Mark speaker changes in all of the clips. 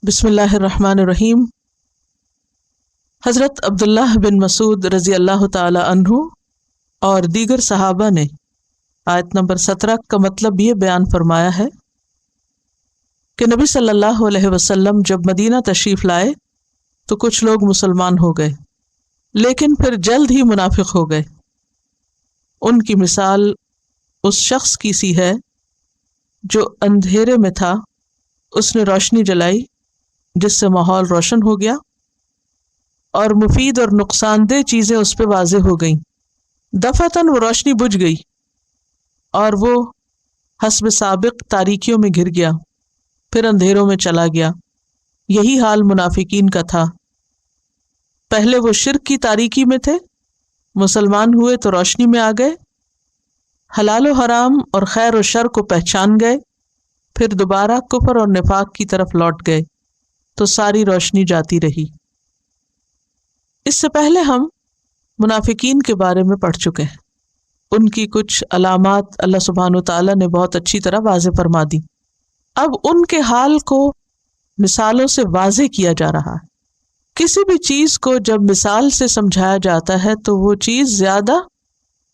Speaker 1: بسم اللہ الرحمن الرحیم۔ حضرت عبداللہ بن مسعود رضی اللہ تعالی عنہ اور دیگر صحابہ نے آیت نمبر 17 کا مطلب یہ بیان فرمایا ہے کہ نبی صلی اللہ علیہ وسلم جب مدینہ تشریف لائے تو کچھ لوگ مسلمان ہو گئے لیکن پھر جلد ہی منافق ہو گئے۔ ان کی مثال اس شخص کی سی ہے جو اندھیرے میں تھا، اس نے روشنی جلائی جس سے ماحول روشن ہو گیا اور مفید اور نقصان دہ چیزیں اس پہ واضح ہو گئیں۔ دفعتاً وہ روشنی بجھ گئی اور وہ حسب سابق تاریکیوں میں گر گیا، پھر اندھیروں میں چلا گیا۔ یہی حال منافقین کا تھا۔ پہلے وہ شرک کی تاریکی میں تھے، مسلمان ہوئے تو روشنی میں آ گئے، حلال و حرام اور خیر و شر کو پہچان گئے، پھر دوبارہ کفر اور نفاق کی طرف لوٹ گئے تو ساری روشنی جاتی رہی۔ اس سے پہلے ہم منافقین کے بارے میں پڑھ چکے ہیں۔ ان کی کچھ علامات اللہ سبحانہ وتعالیٰ نے بہت اچھی طرح واضح فرما دی۔ اب ان کے حال کو مثالوں سے واضح کیا جا رہا ہے۔ کسی بھی چیز کو جب مثال سے سمجھایا جاتا ہے تو وہ چیز زیادہ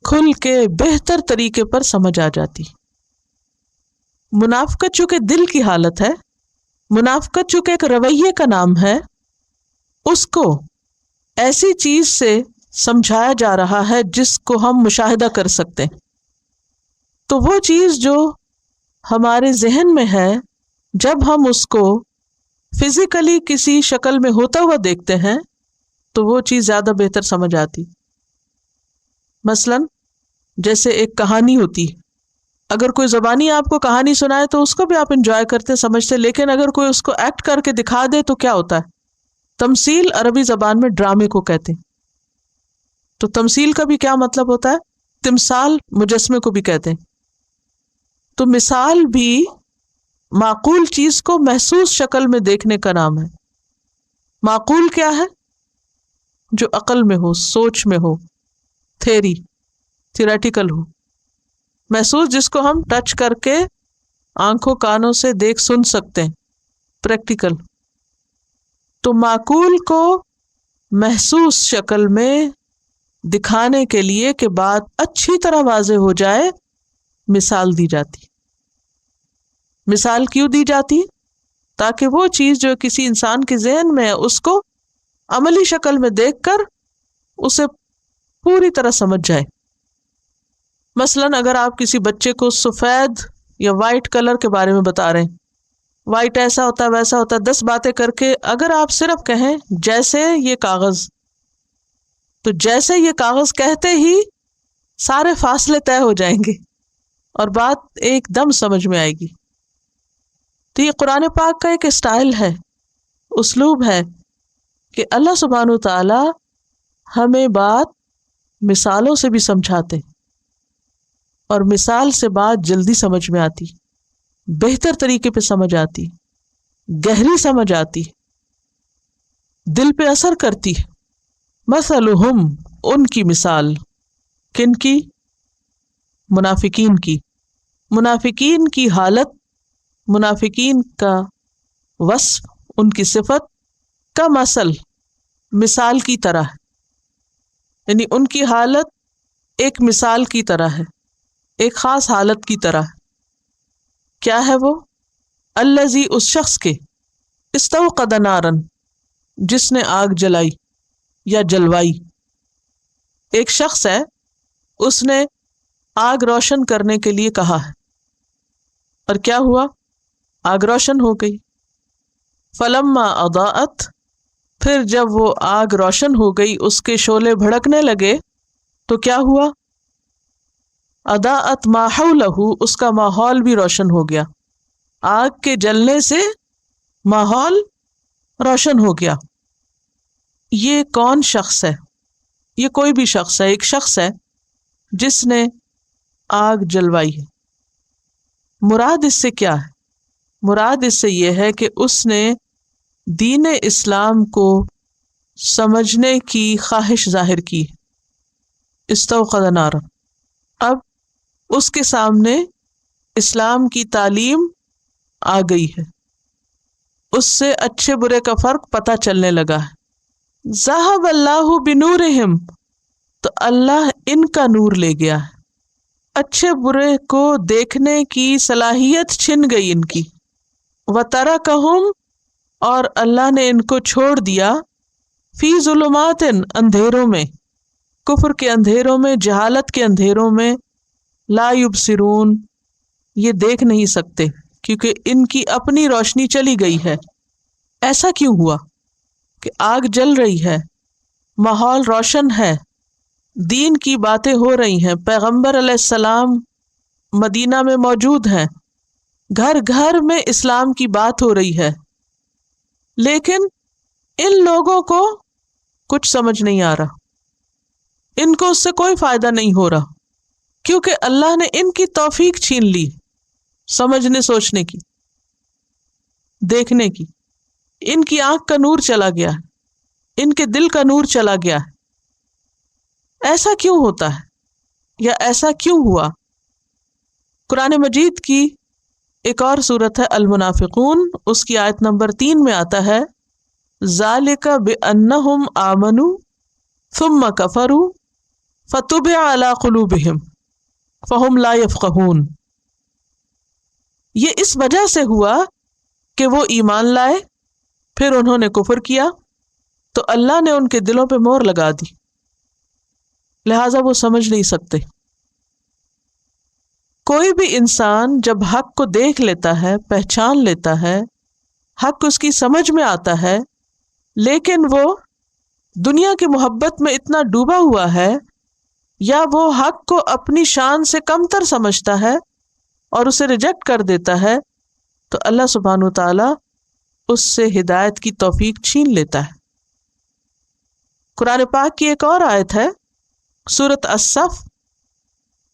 Speaker 1: کھل کے بہتر طریقے پر سمجھ آ جاتی۔ منافقت چونکہ دل کی حالت ہے، منافقت چونکہ ایک رویے کا نام ہے، اس کو ایسی چیز سے سمجھایا جا رہا ہے جس کو ہم مشاہدہ کر سکتے ہیں۔ تو وہ چیز جو ہمارے ذہن میں ہے، جب ہم اس کو فزیکلی کسی شکل میں ہوتا ہوا دیکھتے ہیں تو وہ چیز زیادہ بہتر سمجھ آتی۔ مثلاً جیسے ایک کہانی ہوتی، اگر کوئی زبانی آپ کو کہانی سنائے تو اس کو بھی آپ انجوائے کرتے سمجھتے، لیکن اگر کوئی اس کو ایکٹ کر کے دکھا دے تو کیا ہوتا ہے؟ تمثیل عربی زبان میں ڈرامے کو کہتے ہیں۔ تو تمثیل کا بھی کیا مطلب ہوتا ہے؟ تمثال مجسمے کو بھی کہتے ہیں۔ تو مثال بھی معقول چیز کو محسوس شکل میں دیکھنے کا نام ہے۔ معقول کیا ہے؟ جو عقل میں ہو، سوچ میں ہو، تھیوریٹیکل ہو۔ محسوس جس کو ہم ٹچ کر کے آنکھوں کانوں سے دیکھ سن سکتے ہیں، پریکٹیکل۔ تو معقول کو محسوس شکل میں دکھانے کے لیے کہ بات اچھی طرح واضح ہو جائے، مثال دی جاتی۔ مثال کیوں دی جاتی؟ تاکہ وہ چیز جو کسی انسان کے ذہن میں ہے اس کو عملی شکل میں دیکھ کر اسے پوری طرح سمجھ جائے۔ مثلاً اگر آپ کسی بچے کو سفید یا وائٹ کلر کے بارے میں بتا رہے ہیں، وائٹ ایسا ہوتا ہے ویسا ہوتا ہے، 10 باتیں کر کے اگر آپ صرف کہیں جیسے یہ کاغذ، تو جیسے یہ کاغذ کہتے ہی سارے فاصلے طے ہو جائیں گے اور بات ایک دم سمجھ میں آئے گی۔ تو یہ قرآن پاک کا ایک اسٹائل ہے، اسلوب ہے کہ اللہ سبحانہ وتعالی ہمیں بات مثالوں سے بھی سمجھاتے اور مثال سے بات جلدی سمجھ میں آتی، بہتر طریقے پہ سمجھ آتی، گہری سمجھ آتی، دل پہ اثر کرتی۔ مثلہم، ان کی مثال، کن کی؟ منافقین کی۔ منافقین کی حالت، منافقین کا وصف، ان کی صفت کا مثال کی طرح ہے، یعنی ان کی حالت ایک مثال کی طرح ہے، ایک خاص حالت کی طرح ہے۔ کیا ہے وہ؟ الذی، اس شخص کے، استوقد نارا، جس نے آگ جلائی یا جلوائی۔ ایک شخص ہے، اس نے آگ روشن کرنے کے لیے کہا ہے اور کیا ہوا؟ آگ روشن ہو گئی۔ فلما اضاءت، پھر جب وہ آگ روشن ہو گئی، اس کے شعلے بھڑکنے لگے تو کیا ہوا؟ اضاءت ما حولہ، اس کا ماحول بھی روشن ہو گیا۔ آگ کے جلنے سے ماحول روشن ہو گیا۔ یہ کون شخص ہے؟ یہ کوئی بھی شخص ہے، ایک شخص ہے جس نے آگ جلوائی ہے۔ مراد اس سے کیا ہے؟ مراد اس سے یہ ہے کہ اس نے دین اسلام کو سمجھنے کی خواہش ظاہر کی۔ استوقد نارا، اب اس کے سامنے اسلام کی تعلیم آ گئی ہے، اس سے اچھے برے کا فرق پتہ چلنے لگا ہے۔ ذہب اللہ بنورہم، تو اللہ ان کا نور لے گیا ہے، اچھے برے کو دیکھنے کی صلاحیت چھن گئی ان کی۔ وترکہم، اور اللہ نے ان کو چھوڑ دیا، فی ظلمات، اندھیروں میں، کفر کے اندھیروں میں، جہالت کے اندھیروں میں، لا یبصرون، یہ دیکھ نہیں سکتے کیونکہ ان کی اپنی روشنی چلی گئی ہے۔ ایسا کیوں ہوا کہ آگ جل رہی ہے، ماحول روشن ہے، دین کی باتیں ہو رہی ہیں، پیغمبر علیہ السلام مدینہ میں موجود ہیں، گھر گھر میں اسلام کی بات ہو رہی ہے، لیکن ان لوگوں کو کچھ سمجھ نہیں آ رہا، ان کو اس سے کوئی فائدہ نہیں ہو رہا، کیونکہ اللہ نے ان کی توفیق چھین لی سمجھنے سوچنے کی، دیکھنے کی۔ ان کی آنکھ کا نور چلا گیا، ان کے دل کا نور چلا گیا۔ ایسا کیوں ہوتا ہے یا ایسا کیوں ہوا؟ قرآن مجید کی ایک اور صورت ہے المنافقون، اس کی آیت نمبر 3 میں آتا ہے ذالک بأنہم آمنوا ثم کفروا فطبع علی قلوبہم فہم لا یفقہون۔ یہ اس وجہ سے ہوا کہ وہ ایمان لائے، پھر انہوں نے کفر کیا تو اللہ نے ان کے دلوں پہ مہر لگا دی، لہٰذا وہ سمجھ نہیں سکتے۔ کوئی بھی انسان جب حق کو دیکھ لیتا ہے، پہچان لیتا ہے، حق اس کی سمجھ میں آتا ہے، لیکن وہ دنیا کی محبت میں اتنا ڈوبا ہوا ہے یا وہ حق کو اپنی شان سے کمتر سمجھتا ہے اور اسے ریجیکٹ کر دیتا ہے، تو اللہ سبحانہ وتعالی اس سے ہدایت کی توفیق چھین لیتا ہے۔ قرآن پاک کی ایک اور آیت ہے سورۃ الصف،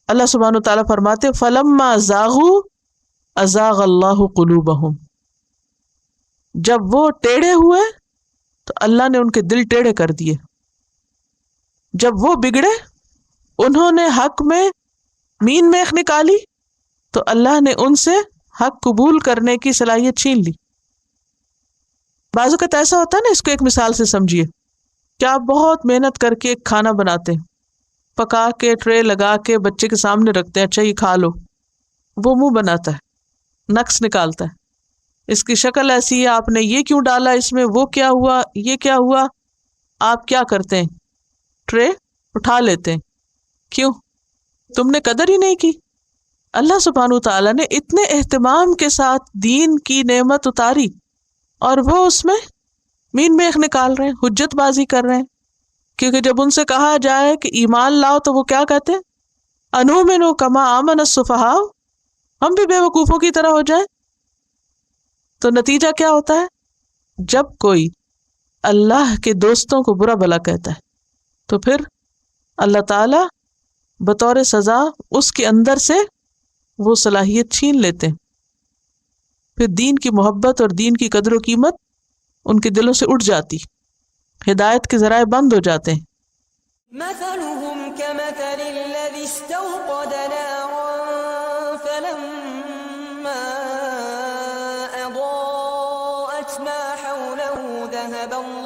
Speaker 1: اللہ سبحانہ وتعالی فرماتے فَلَمَّا زَاغُوا أَزَاغَ اللَّهُ قُلُوبَهُمْ، جب وہ ٹیڑھے ہوئے تو اللہ نے ان کے دل ٹیڑھے کر دیے، جب وہ بگڑے، انہوں نے حق میں مین میخ نکالی تو اللہ نے ان سے حق قبول کرنے کی صلاحیت چھین لی۔ بعض اوقات ایسا ہوتا ہے نا، اس کو ایک مثال سے سمجھیے کہ آپ بہت محنت کر کے ایک کھانا بناتے ہیں، پکا کے ٹرے لگا کے بچے کے سامنے رکھتے ہیں، اچھا یہ کھا لو، وہ منہ بناتا ہے، نقص نکالتا ہے، اس کی شکل ایسی ہے، آپ نے یہ کیوں ڈالا اس میں، وہ کیا ہوا، یہ کیا ہوا۔ آپ کیا کرتے ہیں؟ ٹرے اٹھا لیتے ہیں، کیوں؟ تم نے قدر ہی نہیں کی۔ اللہ سبحانہ وتعالیٰ نے اتنے اہتمام کے ساتھ دین کی نعمت اتاری اور وہ اس میں مین میخ نکال رہے ہیں، حجت بازی کر رہے ہیں، کیونکہ جب ان سے کہا جائے کہ ایمان لاؤ تو وہ کیا کہتے ہیں؟ انؤمن کما آمن السفہاء، ہم بھی بے وقوفوں کی طرح ہو جائیں۔ تو نتیجہ کیا ہوتا ہے؟ جب کوئی اللہ کے دوستوں کو برا بھلا کہتا ہے تو پھر اللہ تعالی بطور سزا اس کے اندر سے وہ صلاحیت چھین لیتے ہیں، پھر دین کی محبت اور دین کی قدر و قیمت ان کے دلوں سے اٹھ جاتی، ہدایت کے ذرائع بند ہو جاتے ہیں۔
Speaker 2: مثلهم كمثل الذي استوقد نارا فلما أضاءت ما حوله ذهب الله